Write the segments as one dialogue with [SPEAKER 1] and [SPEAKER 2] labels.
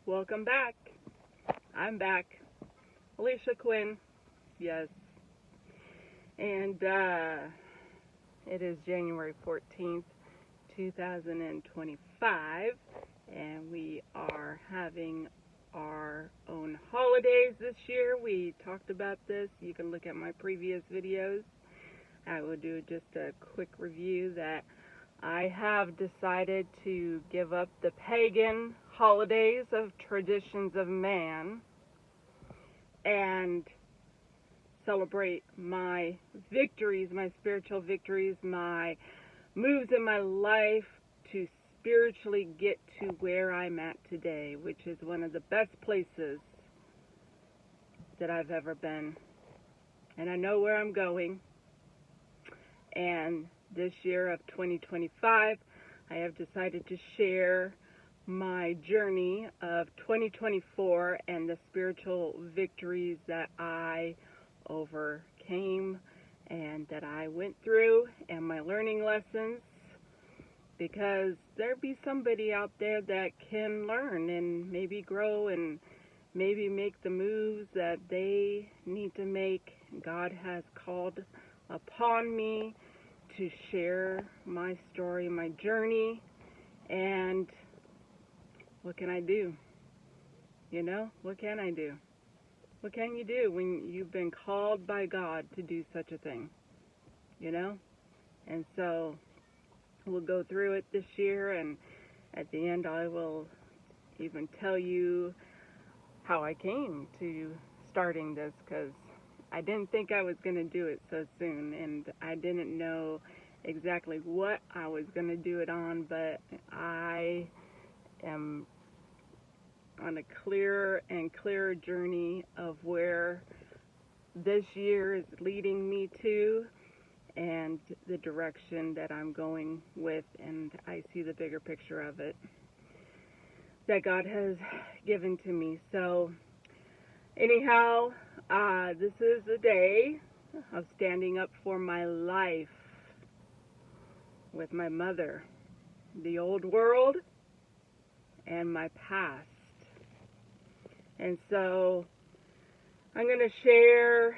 [SPEAKER 1] Welcome back. I'm back. Alisha Quinn. Yes. And it is January 14th, 2025. And we are having our own holidays this year. We talked about this. You can look at my previous videos. I will do just a quick review that I have decided to give up the pagan holidays of traditions of man and celebrate my victories, my spiritual victories, my moves in my life to spiritually get to where I'm at today, which is one of the best places that I've ever been. And I know where I'm going. And this year of 2025, I have decided to share my journey of 2024 and the spiritual victories that I overcame and that I went through and my learning lessons, because there be somebody out there that can learn and maybe grow and maybe make the moves that they need to make. God has called upon me to share my story, my journey, and what can I do? You know, what can I do? What can you do when you've been called by God to do such a thing? You know? And so we'll go through it this year, and at the end I will even tell you how I came to starting this, because I didn't think I was going to do it so soon, and I didn't know exactly what I was going to do it on, but I am on a clearer and clearer journey of where this year is leading me to and the direction that I'm going with, and I see the bigger picture of it that God has given to me. So anyhow, this is a day of standing up for my life with my mother, the old world, and my past. And so I'm going to share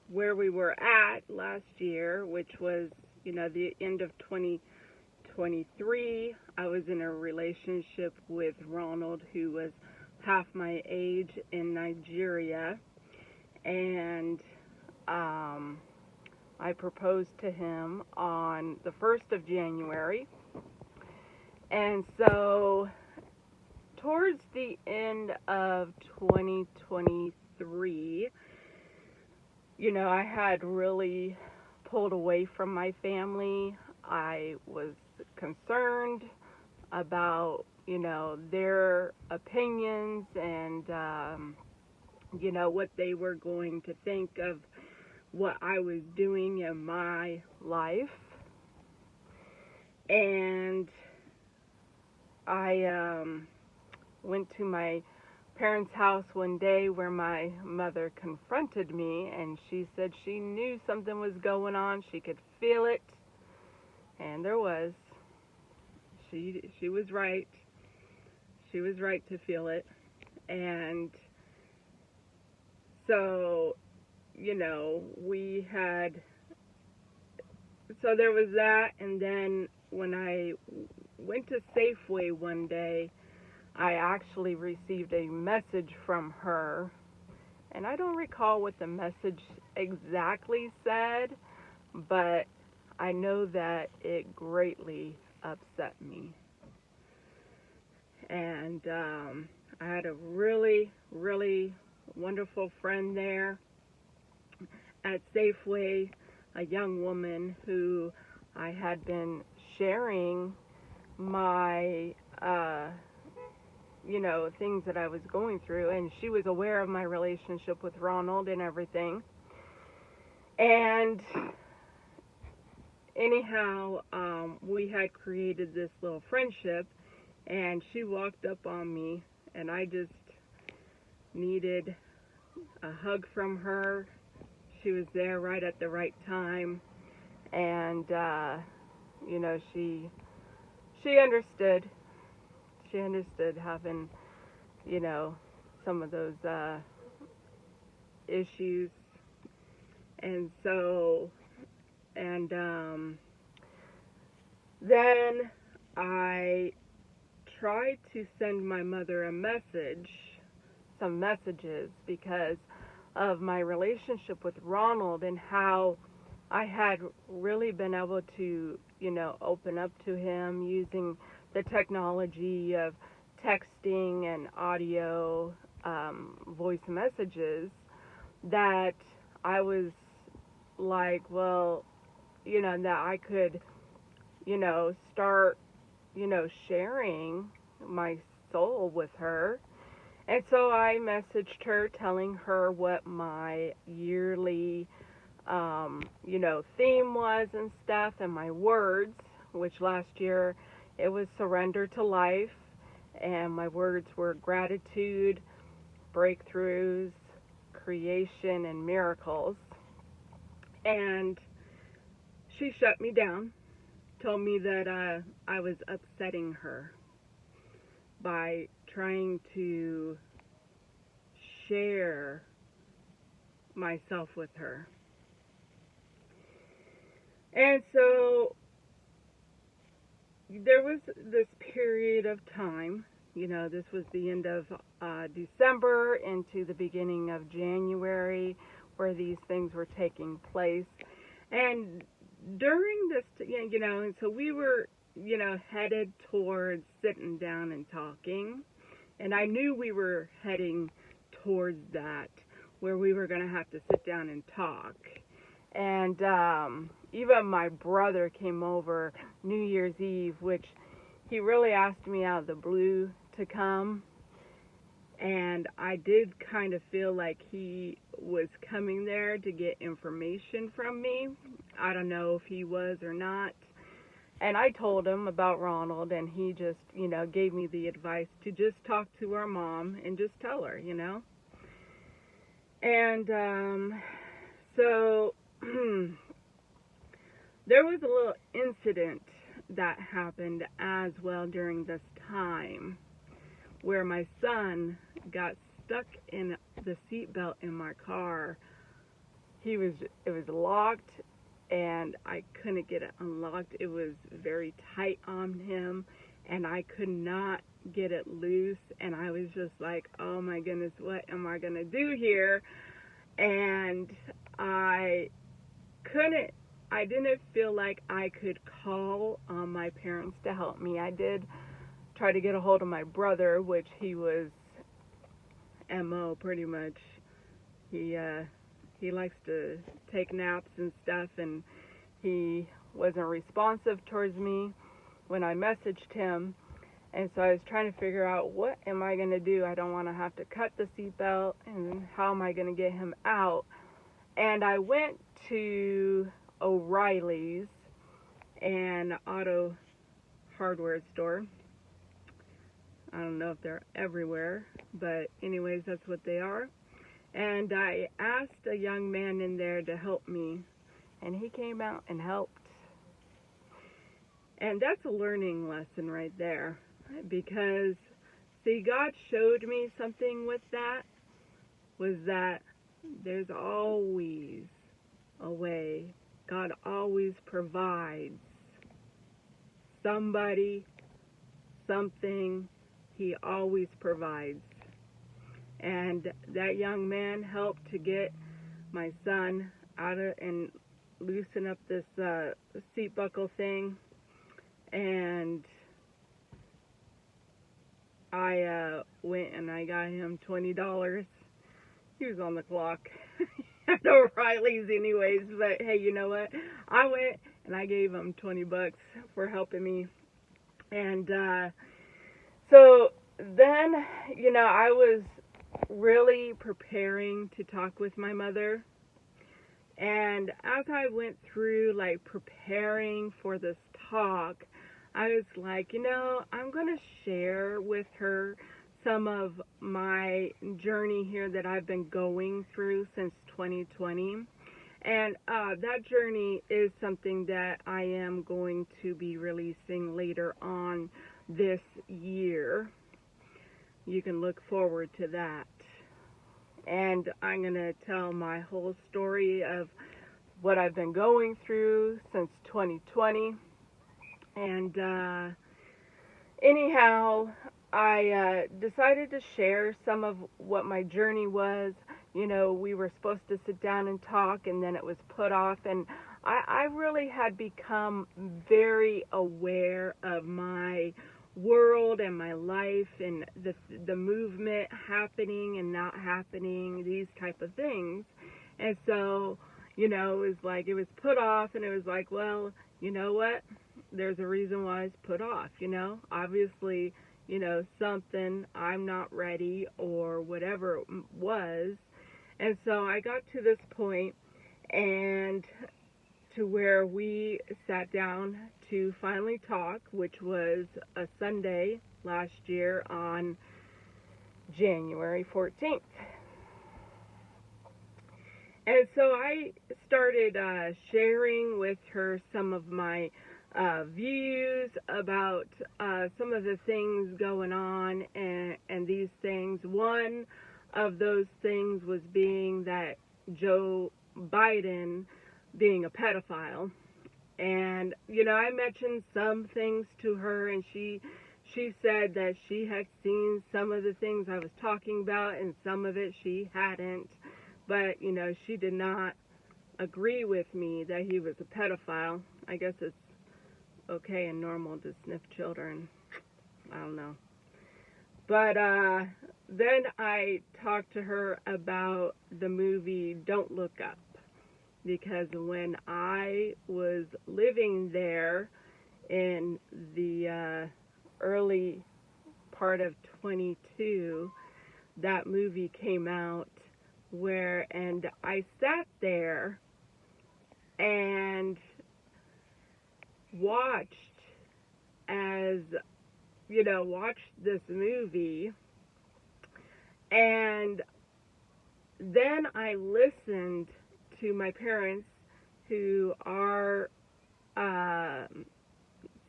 [SPEAKER 1] where we were at last year, which was, the end of 2023. I was in a relationship with Ronald, who was half my age, in Nigeria, and I proposed to him on the 1st of January. And so towards the end of 2023, I had really pulled away from my family. I was concerned about, their opinions and, what they were going to think of what I was doing in my life. And I went to my parents' house one day where my mother confronted me, and she said she knew something was going on. She could feel it, and there was. She was right. She was right to feel it. And so, so there was that, and then when I went to Safeway one day, I actually received a message from her, and I don't recall what the message exactly said, but I know that it greatly upset me. And I had a really, really wonderful friend there at Safeway, a young woman who I had been sharing my things that I was going through, and she was aware of my relationship with Ronald and everything. And anyhow, we had created this little friendship, and she walked up on me, and I just needed a hug from her. She was there right at the right time, and she understood. She understood having you know, some of those issues. And so, and then I tried to send my mother a message, some messages, because of my relationship with Ronald and how I had really been able to, open up to him using the technology of texting and audio voice messages, that I was like, well, that I could, start, sharing my soul with her. And so I messaged her telling her what my yearly, theme was and stuff, and my words, which last year it was surrender to life, and my words were gratitude, breakthroughs, creation, and miracles. And she shut me down, told me that I was upsetting her by trying to share myself with her. And so there was this period of time, this was the end of December into the beginning of January, where these things were taking place. And during this, and so we were, headed towards sitting down and talking. And I knew we were heading towards that, where we were going to have to sit down and talk. And even my brother came over New Year's Eve, which he really asked me out of the blue to come. And I did kind of feel like he was coming there to get information from me. I don't know if he was or not. And I told him about Ronald, and he just, gave me the advice to just talk to our mom and just tell her, And so there was a little incident that happened as well during this time, where my son got stuck in the seatbelt in my car. It was locked, and I couldn't get it unlocked. It was very tight on him, and I could not get it loose. And I was just like, oh my goodness, what am I going to do here? And I didn't feel like I could call on my parents to help me. I did try to get a hold of my brother, which he was MO pretty much. He likes to take naps and stuff, and he wasn't responsive towards me when I messaged him. And so I was trying to figure out, what am I going to do? I don't want to have to cut the seatbelt, and how am I going to get him out? And I went to O'Reilly's, an auto hardware store. I don't know if they're everywhere, but anyways, that's what they are. And I asked a young man in there to help me, and he came out and helped. And that's a learning lesson right there, because, see, God showed me something with that, was that there's always a way. God always provides somebody, something. He always provides. And that young man helped to get my son out of and loosen up this seat buckle thing. And I went and I got him $20. He was on the clock at O'Reilly's anyways. But hey, you know what? I went and I gave him $20 for helping me. And so then, I was really preparing to talk with my mother. And as I went through, preparing for this talk, I was like, I'm going to share with her some of my journey here that I've been going through since 2020. And that journey is something that I am going to be releasing later on this year. you can look forward to that. And I'm going to tell my whole story of what I've been going through since 2020. And anyhow, I decided to share some of what my journey was. You know, we were supposed to sit down and talk, and then it was put off. And I really had become very aware of my world and my life and the movement happening and not happening, these type of things. And so, you know, it was put off, and it was like, well, you know what? There's a reason why it's put off, you know? Obviously, you know, something, I'm not ready or whatever it was. And so I got to this point and to where we sat down to finally talk, which was a Sunday last year on January 14th. And so I started sharing with her some of my views about some of the things going on and these things. One of those things was being that Joe Biden being a pedophile. And, you know, I mentioned some things to her, and she said that she had seen some of the things I was talking about, and some of it she hadn't. But, you know, she did not agree with me that he was a pedophile. I guess it's okay and normal to sniff children. I don't know. But then I talked to her about the movie Don't Look Up. Because when I was living there in the early part of 22, that movie came out and I sat there and watched this movie, and then I listened to my parents, who are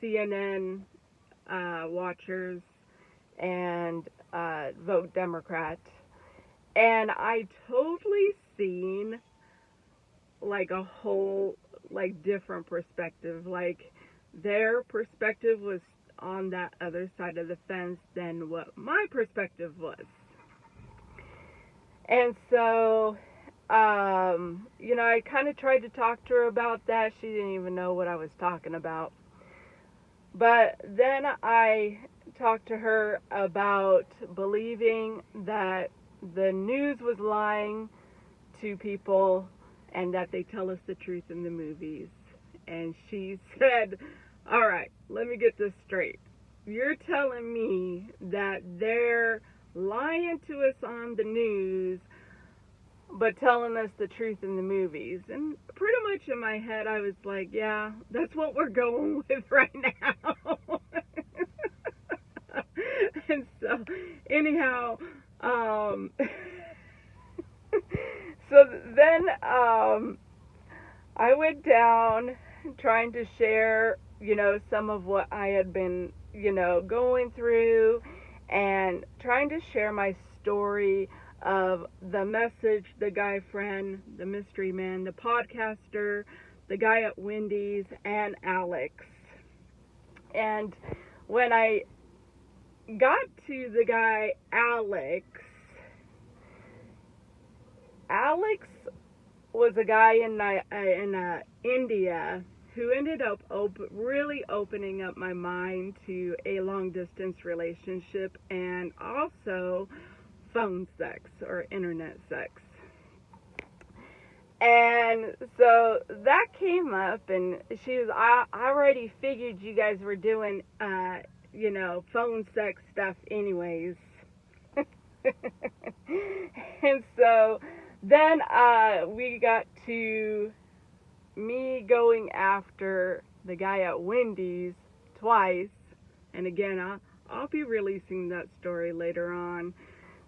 [SPEAKER 1] CNN watchers and vote Democrat, and I totally seen like a whole different perspective. Like their perspective was on that other side of the fence than what my perspective was. And so you know, I kind of tried to talk to her about that. She didn't even know what I was talking about. But then I talked to her about believing that the news was lying to people and that they tell us the truth in the movies. And she said, all right, let me get this straight. You're telling me that they're lying to us on the news, but telling us the truth in the movies. And pretty much in my head, I was like, yeah, that's what we're going with right now. And so, anyhow, so then I went down trying to share, you know, some of what I had been, you know, going through, and trying to share my story of the message, the guy friend, the mystery man, the podcaster, the guy at Wendy's, and Alex. And when I got to the guy Alex was a guy in India who ended up really opening up my mind to a long-distance relationship and also phone sex or internet sex. And so that came up, and I already figured you guys were doing, you know, phone sex stuff anyways. And so then we got to me going after the guy at Wendy's twice. And again, I'll be releasing that story later on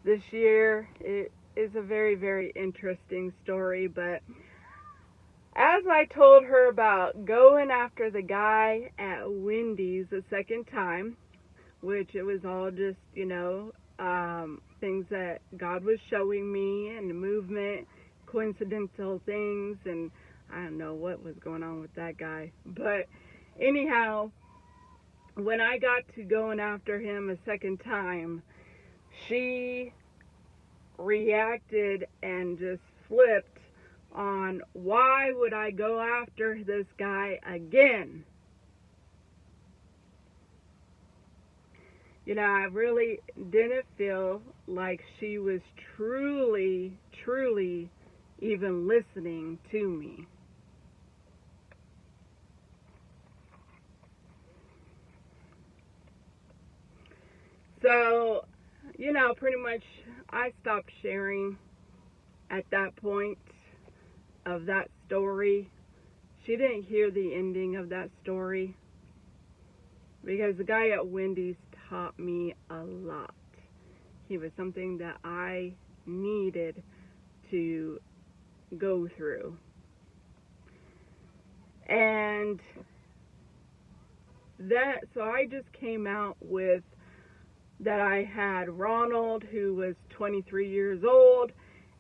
[SPEAKER 1] this year. It is a very, very interesting story. But as I told her about going after the guy at Wendy's the second time, which it was all just, you know, things that God was showing me and the movement, coincidental things, and I don't know what was going on with that guy. But anyhow, when I got to going after him a second time, she reacted and just flipped on why would I go after this guy again. You know, I really didn't feel like she was truly even listening to me. So, you know, pretty much I stopped sharing at that point of that story. She didn't hear the ending of that story because the guy at Wendy's taught me a lot. He was something that I needed to go through. And so I just came out with that I had Ronald, who was 23 years old,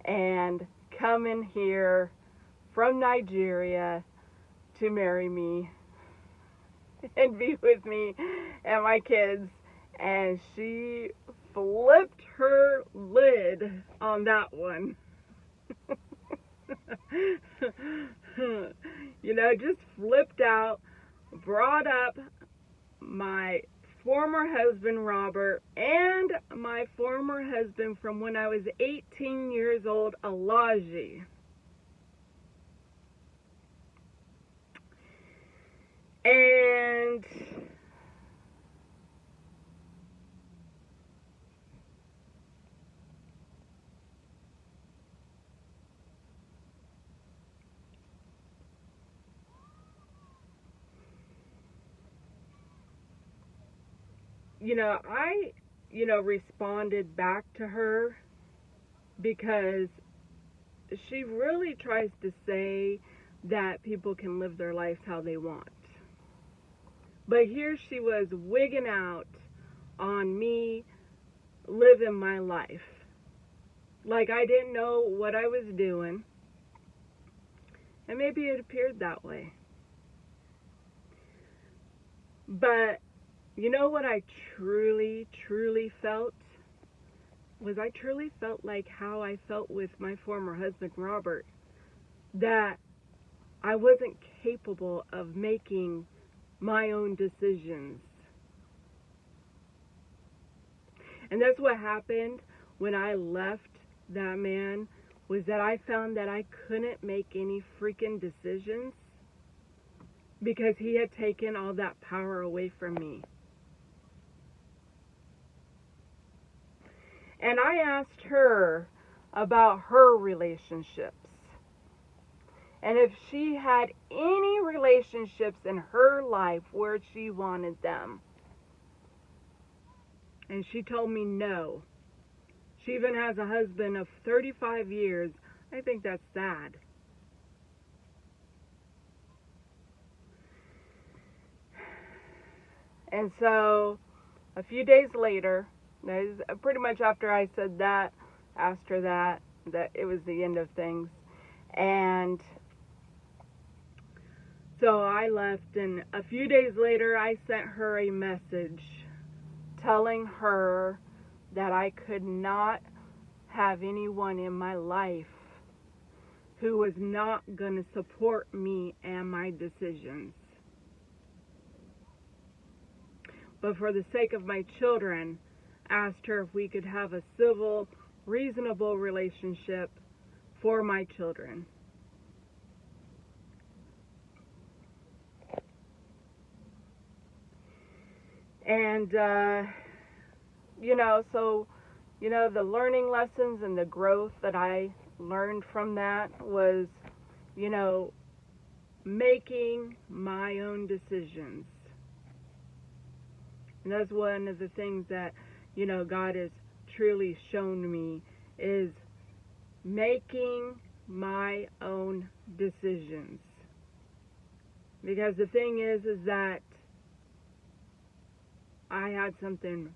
[SPEAKER 1] and coming here from Nigeria to marry me and be with me and my kids. And she flipped her lid on that one. You know, just flipped out, brought up my former husband, Robert, and my former husband from when I was 18 years old, Alisha. And I responded back to her because she really tries to say that people can live their lives how they want. But here she was wigging out on me living my life. Like I didn't know what I was doing. And maybe it appeared that way. But you know what I truly felt? I truly felt like how I felt with my former husband, Robert. That I wasn't capable of making my own decisions. And that's what happened when I left that man, was that I found that I couldn't make any freaking decisions because he had taken all that power away from me. And I asked her about her relationships. And if she had any relationships in her life where she wanted them. And she told me no. She even has a husband of 35 years. I think that's sad. And so, a few days later, pretty much after I said that, asked her that it was the end of things. And so I left, and a few days later, I sent her a message telling her that I could not have anyone in my life who was not going to support me and my decisions. But for the sake of my children, asked her if we could have a civil, reasonable relationship for my children. And, the learning lessons and the growth that I learned from that was, making my own decisions. And that's one of the things that, God has truly shown me is making my own decisions. Because the thing is that I had something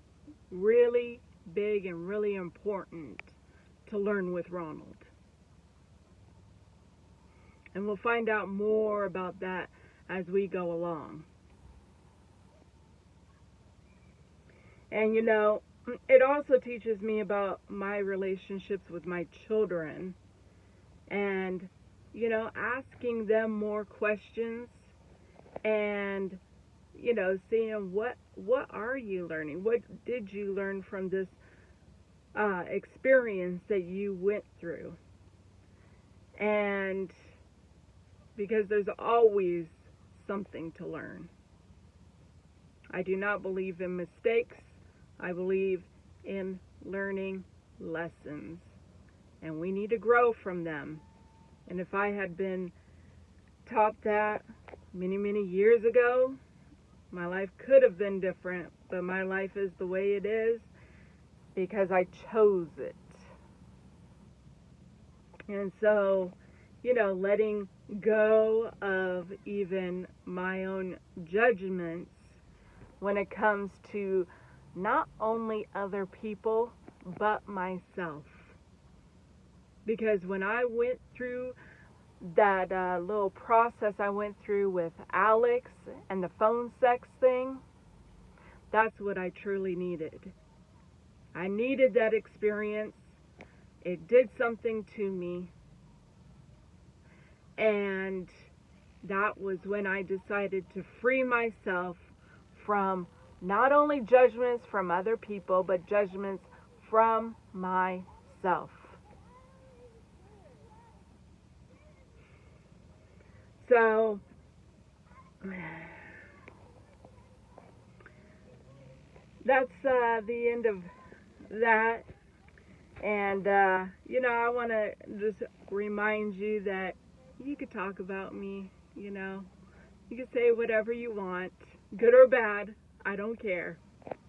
[SPEAKER 1] really, big and really important to learn with Ronald. And we'll find out more about that as we go along. And you know, it also teaches me about my relationships with my children and, you know, asking them more questions and, you know, seeing what are you learning? What did you learn from this experience that you went through? And because there's always something to learn. I do not believe in mistakes. I believe in learning lessons, and we need to grow from them. And if I had been taught that many, many years ago, my life could have been different, but my life is the way it is because I chose it. And so, you know, letting go of even my own judgments when it comes to not only other people, but myself. Because when I went through that little process I went through with Alex and the phone sex thing, that's what I truly needed. I needed that experience. It did something to me. And that was when I decided to free myself from not only judgments from other people, but judgments from myself. So, that's the end of that. And, you know, I want to just remind you that you could talk about me, you know. You can say whatever you want, good or bad. I don't care.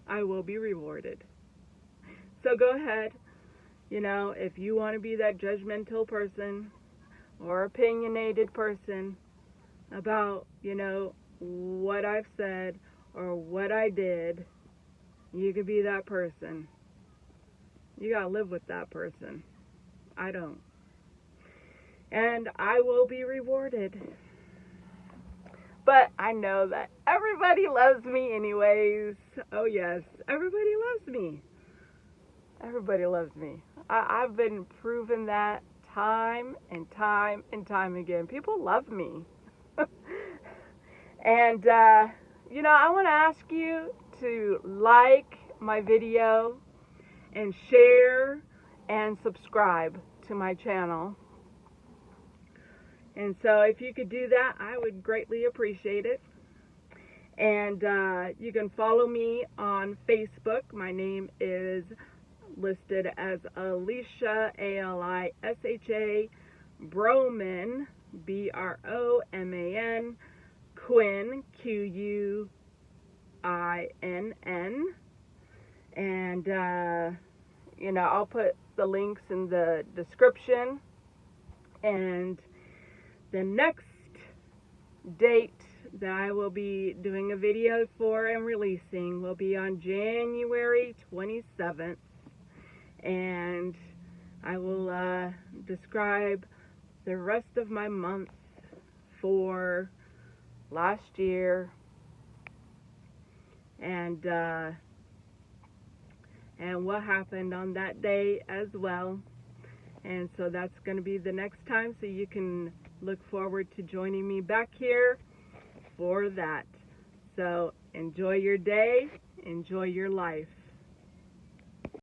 [SPEAKER 1] I will be rewarded. So go ahead. You know, if you want to be that judgmental person or opinionated person about, you know, what I've said or what I did, you could be that person. You got to live with that person. I don't. And I will be rewarded. But I know that everybody loves me anyways. Oh yes, everybody loves me. Everybody loves me. I've been proven that time and time and time again. People love me. And, you know, I want to ask you to like my video and share and subscribe to my channel. And so if you could do that, I would greatly appreciate it. And you can follow me on Facebook. My name is listed as Alisha, Alisha, Broman, Broman, Quinn, Quinn. And, you know, I'll put the links in the description. And the next date that I will be doing a video for and releasing will be on January 27th. And I will describe the rest of my month for last year and what happened on that day as well. And so that's going to be the next time, so you can look forward to joining me back here for that. So enjoy your day, enjoy your life.